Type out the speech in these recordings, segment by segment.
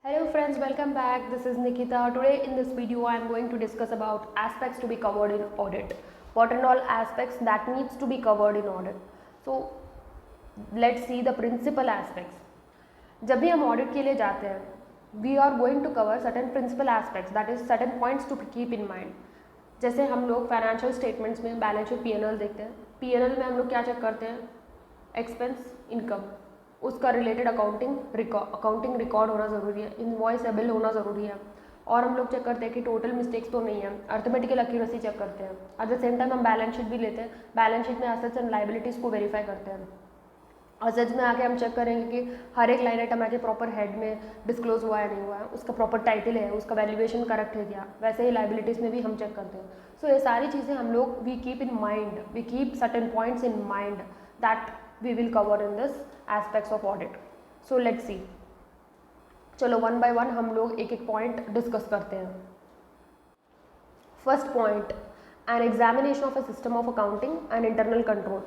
Hello friends, welcome back. This is Nikita. Today in this video I am going to discuss about aspects to be covered in audit. What and all aspects that needs to be covered in audit. So let's see the principal aspects. जब भी हम audit के लिए जाते हैं we are going to cover certain principle aspects that is certain points to keep in mind. जैसे हम लोग फाइनेंशियल स्टेटमेंट्स में बैलेंस शीट पीएनएल देखते हैं. पीएनएल में हम लोग क्या चेक करते हैं? एक्सपेंस, इनकम, उसका रिलेटेड अकाउंटिंग रिकॉर्ड होना ज़रूरी है, इनवॉइसेबल होना ज़रूरी है. और हम लोग चेक करते हैं कि टोटल मिस्टेक्स तो नहीं है, अर्थमेटिकल एक्यूरेसी चेक करते हैं. एट द सेम टाइम हम बैलेंस शीट भी लेते हैं. बैलेंस शीट में एसेट्स एंड लाइबिलिटीज़ को वेरीफाई करते हैं. असेट्स में आके हम चेक करेंगे कि हर एक लाइन आइटम आके प्रॉपर हेड में डिस्क्लोज हुआ है नहीं हुआ है, उसका प्रॉपर टाइटल है, उसका वैल्यूएशन करेक्ट है क्या. वैसे ही लाइबिलिटीज़ में भी हम चेक करते हैं. सो ये सारी चीज़ें हम लोग we keep in mind, we keep certain points in mind that we will cover in this aspects of audit. So let's see. चलो वन बाय वन हम लोग एक एक पॉइंट डिस्कस करते हैं. First point, an examination of a system of accounting and internal control.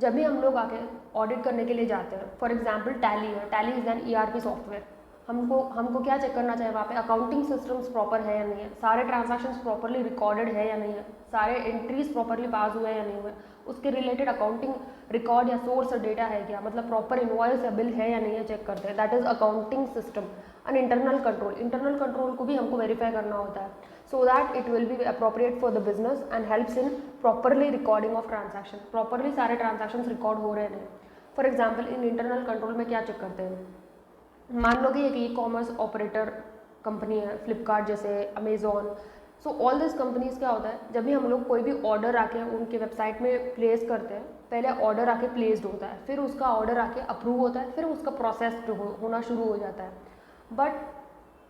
जब भी हम लोग आके ऑडिट करने के लिए जाते हैं, फॉर एग्जांपल टैली है, tally is an ERP software. हमको क्या चेक करना चाहिए वहाँ पे? अकाउंटिंग सिस्टम्स प्रॉपर है या नहीं है, सारे ट्रांजैक्शंस प्रॉपरली रिकॉर्डेड है या नहीं है, सारे एंट्रीज प्रॉपरली पास हुए हैं या नहीं हुए, उसके रिलेटेड अकाउंटिंग रिकॉर्ड या सोर्स डेटा है क्या, मतलब प्रॉपर इनवॉइसेबल है या नहीं है, चेक करते हैं. That is accounting system. And internal control को भी हमको वेरीफाई करना होता है so that it will be appropriate for the business and helps in properly recording of transaction. properly सारे transactions record हो रहे हैं. For example in internal control में क्या चेक करते हैं? मान लो कि एक ई कॉमर्स ऑपरेटर कंपनी है, फ्लिपकार्ट जैसे, Amazon. So all this companies क्या होता है, जब भी हम लोग कोई भी ऑर्डर आके उनके वेबसाइट में प्लेस करते हैं, पहले ऑर्डर आके प्लेस्ड होता है, फिर उसका ऑर्डर आके अप्रूव होता है, फिर उसका प्रोसेस होना शुरू हो जाता है. बट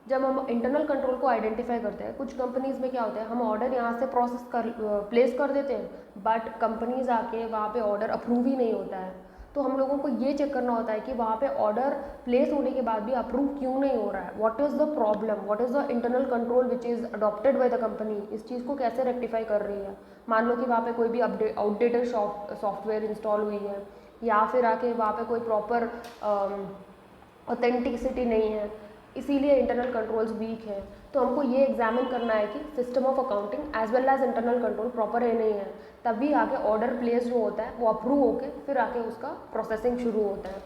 जब हम इंटरनल कंट्रोल को आइडेंटिफाई करते हैं, कुछ कंपनीज में क्या होता है, हम ऑर्डर यहाँ से प्लेस कर देते हैं, बट कंपनीज आके वहाँ पे ऑर्डर अप्रूव ही नहीं होता है. तो हम लोगों को ये चेक करना होता है कि वहाँ पे ऑर्डर प्लेस होने के बाद भी अप्रूव क्यों नहीं हो रहा है. What is the problem, what is the internal control which is adopted by the company. इस चीज़ को कैसे रेक्टिफाई कर रही है. मान लो कि वहाँ पे कोई भी आउटडेटेड सॉफ्टवेयर इंस्टॉल हुई है, या फिर आके वहाँ पे कोई प्रॉपर ऑथेंटिसिटी नहीं है, इसीलिए इंटरनल कंट्रोल्स वीक है. तो हमको ये एग्जामिन करना है कि system of accounting as well as internal control proper है नहीं है, तभी आके ऑर्डर प्लेस जो होता है वो अप्रूव होके फिर आके उसका प्रोसेसिंग शुरू होता है.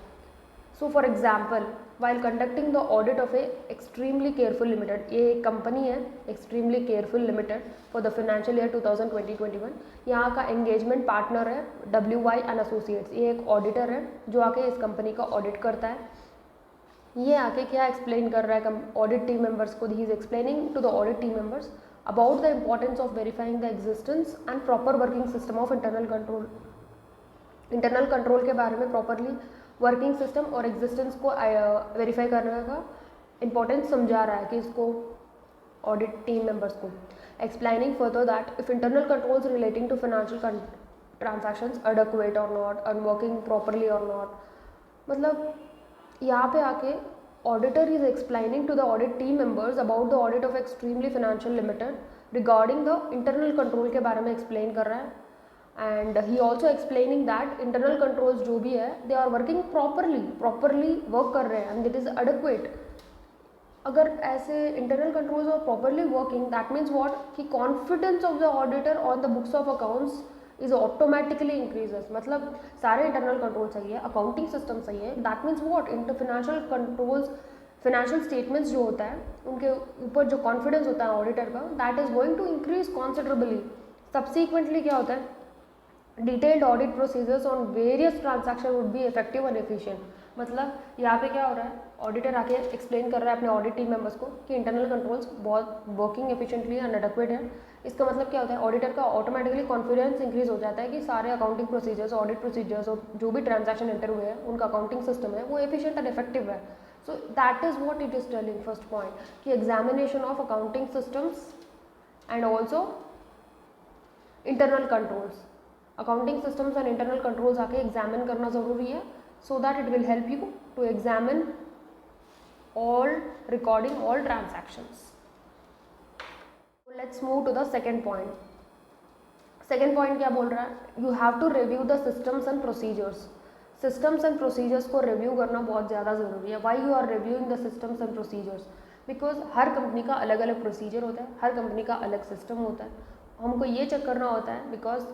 So for example while conducting the audit of A extremely careful limited, ये एक कंपनी है extremely careful limited for the financial year 2020-21. यहाँ का एंगेजमेंट पार्टनर है WY एंड एसोसिएट्स. ये एक ऑडिटर है जो आके इस कंपनी का ऑडिट करता है. ये आके क्या एक्सप्लेन कर रहा है ऑडिट टीम मेंबर्स को? He is explaining to the audit team members about the importance of verifying the existence and proper working system of internal control. Internal control के बारे में प्रॉपरली वर्किंग सिस्टम और existence को verify करने का importance समझा रहा है कि इसको ऑडिट टीम मेंबर्स को. Explaining further that if internal controls relating to financial transactions adequate और नॉट, अनवर्किंग प्रॉपरली और नॉट. मतलब यहाँ पे आके auditor is explaining to the audit team members about the audit of extremely financial limited regarding the internal control के बारे में explain कर रहा है. And he also explaining that internal controls जो भी है they are working properly work कर रहे हैं एंड इट इज़ एडेक्वेट. अगर ऐसे internal controls are properly working that means what कि confidence of the auditor on the books of accounts is automatically increases. मतलब सारे इंटरनल कंट्रोल सही है, अकाउंटिंग सिस्टम सही है, that means what inter financial controls, financial statements जो होता है उनके ऊपर जो कॉन्फिडेंस होता है ऑडिटर का, that is going to increase considerably. Subsequently क्या होता है, detailed audit procedures on various transaction would be effective and efficient. मतलब यहाँ पे क्या हो रहा है, ऑडिटर आके एक्सप्लेन कर रहा है अपने ऑडिट टीम मेंबर्स को कि इंटरनल कंट्रोल्स बहुत वर्किंग एफिशिएंटली एंड एडेक्वेट है. इसका मतलब क्या होता है, ऑडिटर का ऑटोमेटिकली कॉन्फिडेंस इंक्रीज हो जाता है कि सारे अकाउंटिंग प्रोसीजर्स, ऑडिट प्रोसीजर्स और जो भी ट्रांजैक्शन एंटर हुए हैं उनका अकाउंटिंग सिस्टम है वो एफिशिएंट एंड इफेक्टिव है. So that is what it is telling. First point कि examination of accounting systems and also internal controls, accounting systems and internal controls आके एग्जामिन करना ज़रूरी है so that it will help you to examine all recording all transactions. Let's move to the second point. Second point क्या बोल रहा है, you have to review the systems and procedures. Systems and procedures को review करना बहुत ज़्यादा ज़रूरी है। Why you are reviewing the systems and procedures? Because हर कंपनी का अलग अलग प्रोसीजर होता है, हर कंपनी का अलग सिस्टम होता है। हमको ये चेक करना होता है बिकॉज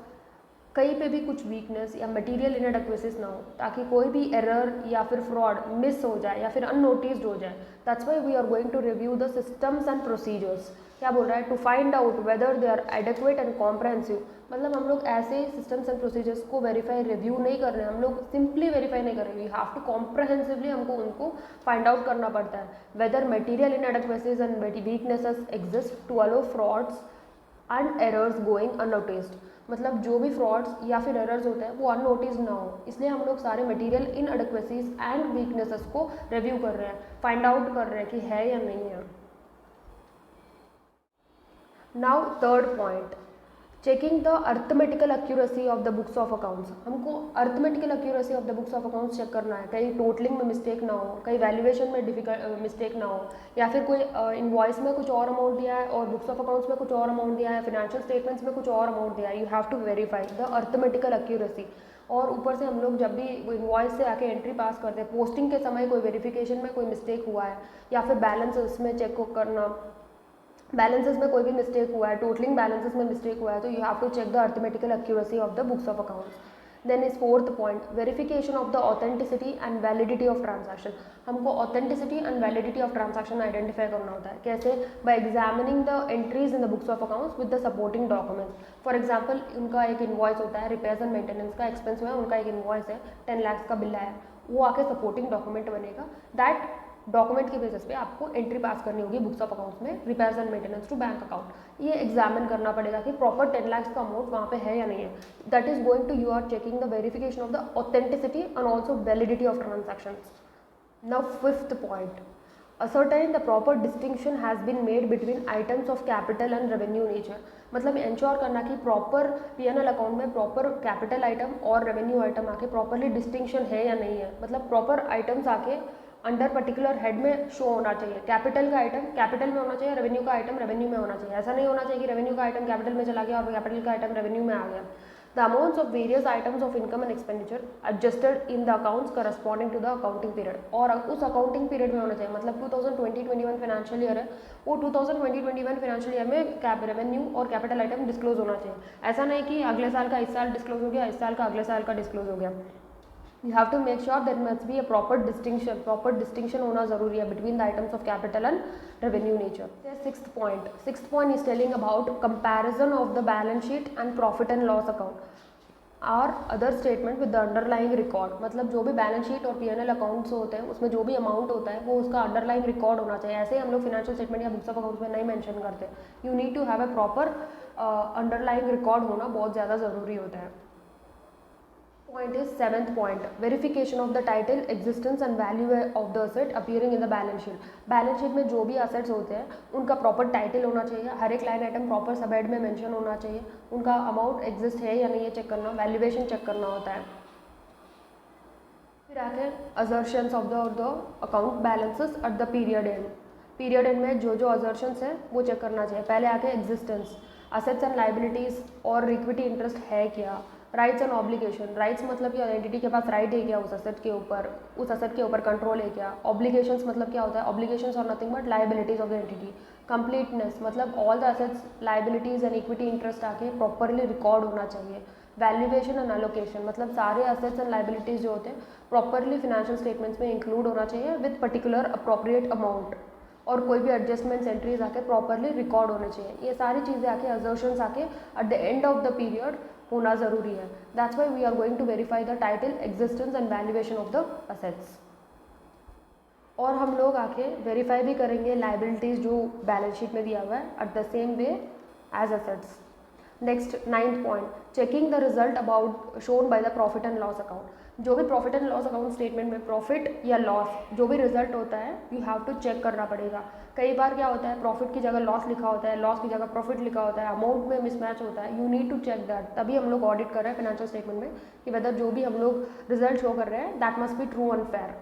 कहीं पे भी कुछ वीकनेस या मटेरियल इनएडेक्वेसीज ना हो, ताकि कोई भी एरर या फिर फ्रॉड मिस हो जाए या फिर अननोटिस्ड हो जाए। That's why we are going to review the systems and procedures. क्या बोल रहा है? To find out whether they are adequate and comprehensive. मतलब हम लोग ऐसे सिस्टम्स एंड प्रोसीजर्स को वेरीफाई रिव्यू नहीं कर रहे हैं, हम लोग सिंपली वेरीफाई नहीं कर रहे, वी हैव टू कॉम्प्रहेंसिवली हमको उनको फाइंड आउट करना पड़ता है whether material inadequacies and weaknesses exist to allow frauds and errors going unnoticed. मतलब जो भी फ्रॉड्स या फिर एरर्स होते हैं वो अननोटिस्ड ना हो, इसलिए हम लोग सारे मटेरियल इनएडेक्वेसीज एंड वीकनेसेस को रिव्यू कर रहे हैं, फाइंड आउट कर रहे हैं कि है या नहीं है। Now third point, checking the arithmetical accuracy of the books of accounts. हमको arithmetical accuracy of the books of accounts check करना है, कहीं टोटलिंग में मिस्टेक ना हो, कहीं वैल्यूएशन में डिफिकल्ट मिस्टेक ना हो, या फिर कोई इनवॉइस में कुछ और अमाउंट दिया है और बुक्स ऑफ अकाउंट्स में कुछ और अमाउंट दिया है, फाइनेंशियल स्टेटमेंट्स में कुछ और अमाउंट दिया है। You have to verify the arithmetical accuracy. और ऊपर से हम लोग जब भी इनवॉइस से आके एंट्री पास करते हैं, पोस्टिंग के समय कोई वेरिफिकेशन में कोई मिस्टेक हुआ है या फिर बैलेंस उसमें चेक करना, बैलेंसेस में कोई भी मिस्टेक हुआ है, टोटलिंग बैलेंसेस में मिस्टेक हुआ है, तो you have to check the arithmetical accuracy of the books of accounts. Then is fourth point, verification of the authenticity and validity of transaction. हमको authenticity and validity of transaction identify करना होता है। कैसे? By examining the entries in the books of accounts with the supporting documents. For example, उनका एक invoice होता है repairs and maintenance का एक्सपेंस में, उनका एक इनवॉइस है 10 लाख का बिल आया, वो आके सपोर्टिंग डॉक्यूमेंट बनेगा। दैट डॉक्यूमेंट के बेसिस पे आपको एंट्री पास करनी होगी बुक्स ऑफ अकाउंट्स में, repairs and maintenance to bank account. ये एग्जामिन करना पड़ेगा कि प्रॉपर 10 लाख का अमाउंट वहाँ पे है या नहीं है। That is going to you are checking the verification of the authenticity and also validity of transactions. Now fifth point, ascertain the proper distinction has been made between items of capital and revenue nature। मतलब ensure करना कि proper P&L account में proper capital item और revenue item आके properly distinction है या नहीं है। मतलब प्रॉपर आइटम्स आके अंडर पर्टिकुलर हेड में शो होना चाहिए। कैपिटल का आइटम कैपिटल में होना चाहिए, रेवेन्यू का आइटम रेवेन्यू में होना चाहिए। ऐसा नहीं होना चाहिए कि रेवेन्यू का आइटम कैपिटल में चला गया और कैपिटल का आइटम रेवेन्यू में आ गया। The amounts of various items of income and expenditure adjusted in the accounts corresponding to the accounting period। और उस अकाउंटिंग पीरियड में होना चाहिए। मतलब 2020-21 फाइनेंशियल ईयर है, वो 2020-21 फाइनेंशियल ईयर में कैप रेवेन्यू और कैपिटल आइटम डिस्क्लोज होना चाहिए। ऐसा नहीं कि अगले साल का इस साल डिस्क्लोज हो गया, इस साल का अगले साल का डिस्क्लोज हो गया। You have to make sure there must be a proper distinction होना ज़रूरी है between the items of capital and revenue nature। Sixth point is telling about comparison of the balance sheet and profit and loss account और other statement with the underlying record. मतलब जो भी balance sheet और P&L accounts होते हैं उसमें जो भी अमाउंट होता है वो उसका अंडरलाइंग रिकॉर्ड होना चाहिए। ऐसे हम लोग फिनेंशियल स्टेटमेंट या बुक्स ऑफ अकाउंट्स में नहीं मेंशन करते। You need to have a proper underlying record होना बहुत ज़्यादा ज़रूरी होता है। Point is seventh point, verification of the title, existence and value of the asset appearing in the balance sheet। Balance sheet में जो भी assets होते हैं उनका प्रॉपर टाइटल होना चाहिए, हर एक लाइन आइटम प्रॉपर सब हेड में मेंशन होना चाहिए, उनका अमाउंट एग्जिस्ट है या नहीं है चेक करना, वैल्यूएशन चेक करना होता है। फिर आके assertions of the account balances at the period end। Period and में जो असर्शंस है वो चेक करना चाहिए। पहले आके एग्जिस्टेंस, असेट्स एंड लाइबिलिटीज़ और इक्विटी इंटरेस्ट है क्या, राइट्स एंड ऑब्लिगेशन। राइट्स मतलब कि एंटिटी के पास राइट है क्या उस असेट के ऊपर, उस असेट के ऊपर कंट्रोल है क्या। ऑब्लिगेशंस मतलब क्या होता है? ऑब्लिगेशंस और nothing but liabilities of the entity. Completeness मतलब all the assets, liabilities and equity interest आके प्रॉपरली रिकॉर्ड होना चाहिए। वैल्यूएशन एंड एलोकेशन मतलब सारे असेट्स एंड लाइबिलिटीज जो होते हैं प्रॉपरली फिनेंशियल स्टेटमेंट्स में इंक्लूड होना चाहिए विद पर्टिकुलर अप्रोप्रिएट अमाउंट, और कोई भी एडजस्टमेंट्स एंट्रीज आके प्रॉपरली रिकॉर्ड होने चाहिए। ये सारी चीज़ें आके असर्शंस आके at the end of the period होना ज़रूरी है। That's why we are going to verify the title, existence and valuation of the assets. और हम लोग आके वेरीफाई भी करेंगे लाइबिलिटीज़ जो बैलेंस शीट में दिया हुआ है at the same way as assets. Next 9th point, checking the result about shown by the profit and loss account. जो भी profit and loss account statement में प्रॉफिट या लॉस जो भी रिजल्ट होता है यू हैव टू चेक करना पड़ेगा। कई बार क्या होता है, प्रॉफिट की जगह लॉस लिखा होता है, लॉस की जगह प्रॉफिट लिखा होता है, अमाउंट में मिसमैच होता है। You need to check that. तभी हम लोग ऑडिट कर रहे हैं फाइनेंशियल स्टेटमेंट में कि वेदर जो भी हम लोग रिजल्ट शो कर रहे हैं that must be true and fair.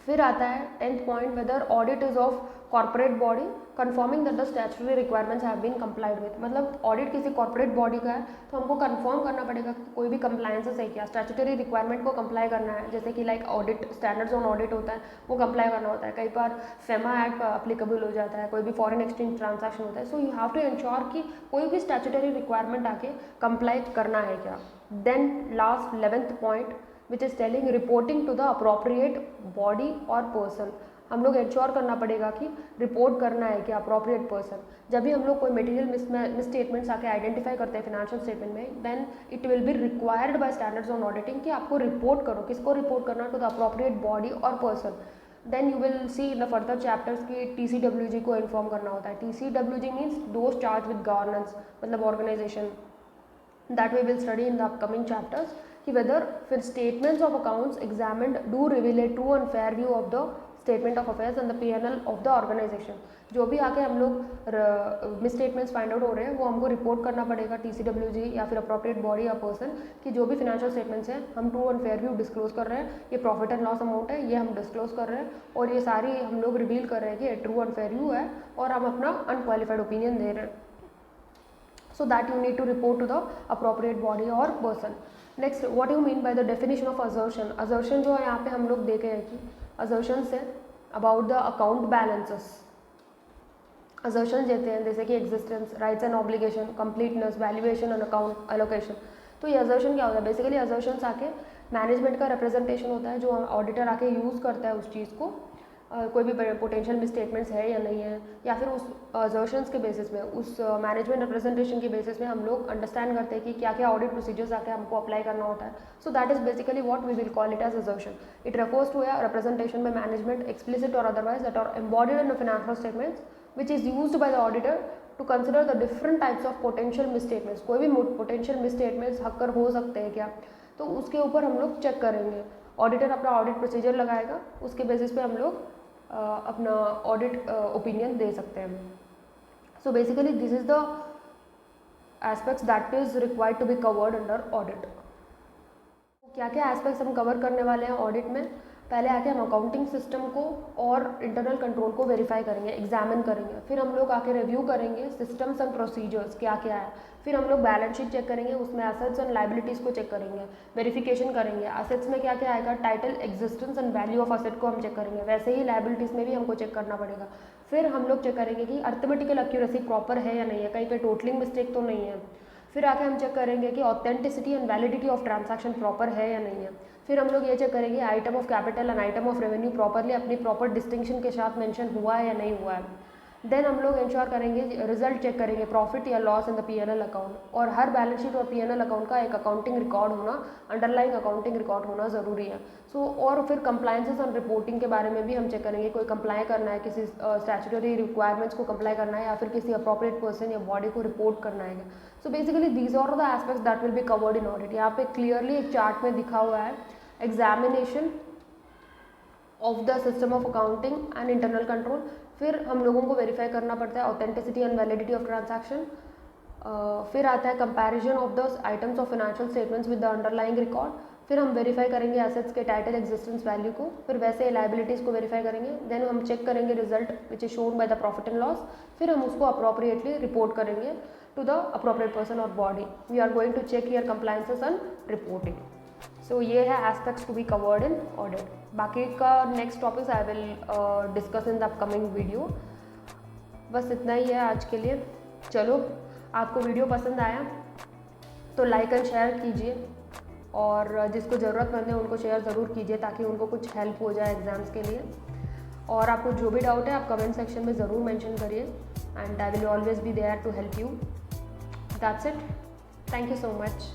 फिर आता है 10th point, whether audit is of corporate body conforming that the statutory requirements have been complied with. मतलब ऑडिट किसी कॉर्पोरेट बॉडी का है तो हमको कंफर्म करना पड़ेगा कि कोई भी कंप्लायंसेस है क्या, स्टैट्यूटरी रिक्वायरमेंट को कंप्लाई करना है। जैसे कि like audit standards on audit होता है वो कंप्लाई करना होता है, कई बार फेमा एक्ट अप्लीकेबल हो जाता है, कोई भी फॉरेन एक्सचेंज ट्रांजैक्शन होता है। So you have to ensure कि कोई भी स्टैट्यूटरी रिक्वायरमेंट आके कंप्लाई करना है क्या। Then last 11th point which is telling reporting to the appropriate body और पर्सन। हम लोग इंश्योर करना पड़ेगा कि रिपोर्ट करना है कि अप्रोप्रिएट पर्सन। जब भी हम लोग कोई मटेरियल मिसस्टेटमेंट्स आके आइडेंटिफाई करते हैं फिनेंशियल स्टेटमेंट में, then it will be required by standards on auditing कि आपको रिपोर्ट करो, किसको रिपोर्ट करना, टू द अप्रोप्रिएट बॉडी और person. Then you will see in the further chapters की TCWG को इन्फॉर्म करना होता है। TCWG means those charge with governance, मतलब organisation. That we will study in the upcoming chapters कि whether फिर statements of accounts examined do reveal A true and fair view of the statement of affairs and the P&L of the organisation. जो भी आके हम लोग misstatements find out हो रहे हैं वो हमको रिपोर्ट करना पड़ेगा TCWG या फिर अप्रोप्रिएट बॉडी या पर्सन कि जो भी फिनेंशियल स्टेटमेंट्स हैं हम true and fair view disclose कर रहे हैं, ये प्रॉफिट एंड लॉस अमाउंट है ये हम डिस्क्लोज कर रहे हैं, और ये सारी हम लोग रिवील कर रहे हैं कि ये ट्रू एंड फेयर व्यू है और हम अपना अनक्वालिफाइड ओपिनियन दे रहे हैं। So that you need to report to the appropriate body or person. Next, what do you mean by the definition of assertion? Assertion जो है यहाँ पे हम लोग देखे हैं कि assertions है about the account balances. Assertions देते हैं जैसे कि existence, rights and obligation, completeness, valuation and account allocation. तो ये assertion क्या होता है? Basically assertions आके मैनेजमेंट का representation होता है जो ऑडिटर आके यूज़ करता है उस चीज़ को, कोई भी पोटेंशियल मिसस्टेटमेंट्स है या नहीं है, या फिर उस असर्शंस के बेसिस में, उस मैनेजमेंट रिप्रेजेंटेशन के बेसिस में हम लोग अंडरस्टैंड करते हैं कि क्या क्या ऑडिट प्रोसीजर्स आके हमको अप्लाई करना होता है। So that is basically what we will call it as assertion. It refers to a representation by management explicit और otherwise that are embodied in the financial statements which is used by the auditor to consider the different types of potential misstatements. कोई भी potential misstatements हक्कर हो सकते हैं क्या, तो उसके ऊपर हम लोग चेक करेंगे। ऑडिटर अपना ऑडिट प्रोसीजर लगाएगा, उसके बेसिस पे हम लोग अपना ऑडिट ओपिनियन दे सकते हैं। So basically this is the aspects that is required to be covered under audit. क्या क्या एस्पेक्ट्स हम कवर करने वाले हैं ऑडिट में? पहले आके हम अकाउंटिंग सिस्टम को और इंटरनल कंट्रोल को वेरीफाई करेंगे, एग्जामिन करेंगे। फिर हम लोग आके रिव्यू करेंगे सिस्टम्स एंड प्रोसीजर्स क्या क्या है। फिर हम लोग बैलेंस शीट चेक करेंगे, उसमें एसेट्स एंड लाइबिलिटीज़ को चेक करेंगे, वेरिफिकेशन करेंगे। एसेट्स में क्या क्या आएगा, title, existence and value of asset को हम चेक करेंगे। वैसे ही लाइबिलिटीज़ में भी हमको चेक करना पड़ेगा। फिर हम लोग चेक करेंगे कि अर्थमेटिकल एक्यूरेसी प्रॉपर है या नहीं है, कहीं पे टोटलिंग मिस्टेक तो नहीं है। फिर आके हम चेक करेंगे कि authenticity and validity of transaction proper है या नहीं है। फिर हम लोग ये चेक करेंगे item of capital and item of revenue properly अपनी प्रॉपर डिस्टिंक्शन के साथ मेंशन हुआ है या नहीं हुआ है। देन हम लोग इंश्योर करेंगे, रिजल्ट चेक करेंगे, प्रॉफिट या loss in the P&L account. और हर बैलेंस शीट और P&L अकाउंट का एक अकाउंटिंग रिकॉर्ड होना, अंडरलाइंग अकाउंटिंग रिकॉर्ड होना ज़रूरी है। और फिर कंप्लायंसेस एंड रिपोर्टिंग के बारे में भी हम चेक करेंगे, कोई कंप्लाई करना है, किसी स्टैट्यूटरी रिक्वायरमेंट्स को कंप्लाई करना है या फिर किसी अप्रोप्रिएट पर्सन या बॉडी को रिपोर्ट करना है। So basically these are the aspects that will be covered in audit. यहाँ पे क्लियरली एक चार्ट में दिखा हुआ है examination of the system of accounting and internal control. फिर हम लोगों को वेरीफाई करना पड़ता है authenticity and validity of transaction. फिर आता है comparison of the items of financial statements with the underlying record. फिर हम वेरीफाई करेंगे एसेट्स के टाइटल, एग्जिस्टेंस, वैल्यू को। फिर वैसे लाइबिलिटीज़ को वेरीफाई करेंगे। देन हम चेक करेंगे result which is shown by the profit and loss. फिर हम उसको अप्रोप्रिएटली रिपोर्ट करेंगे टू द अप्रोप्रिएट पर्सन और body. We are going to check here compliances and reporting. So ये है aspects to be covered in audit. बाकी का next topics I will discuss in the upcoming video. बस इतना ही है आज के लिए। चलो, आपको वीडियो पसंद आया तो लाइक एंड शेयर कीजिए, और जिसको ज़रूरतमंद है उनको शेयर ज़रूर कीजिए ताकि उनको कुछ हेल्प हो जाए एग्ज़ाम्स के लिए। और आपको जो भी डाउट है आप कमेंट सेक्शन में ज़रूर मेंशन करिए, and I will always be there to help you. That's it. Thank you so much.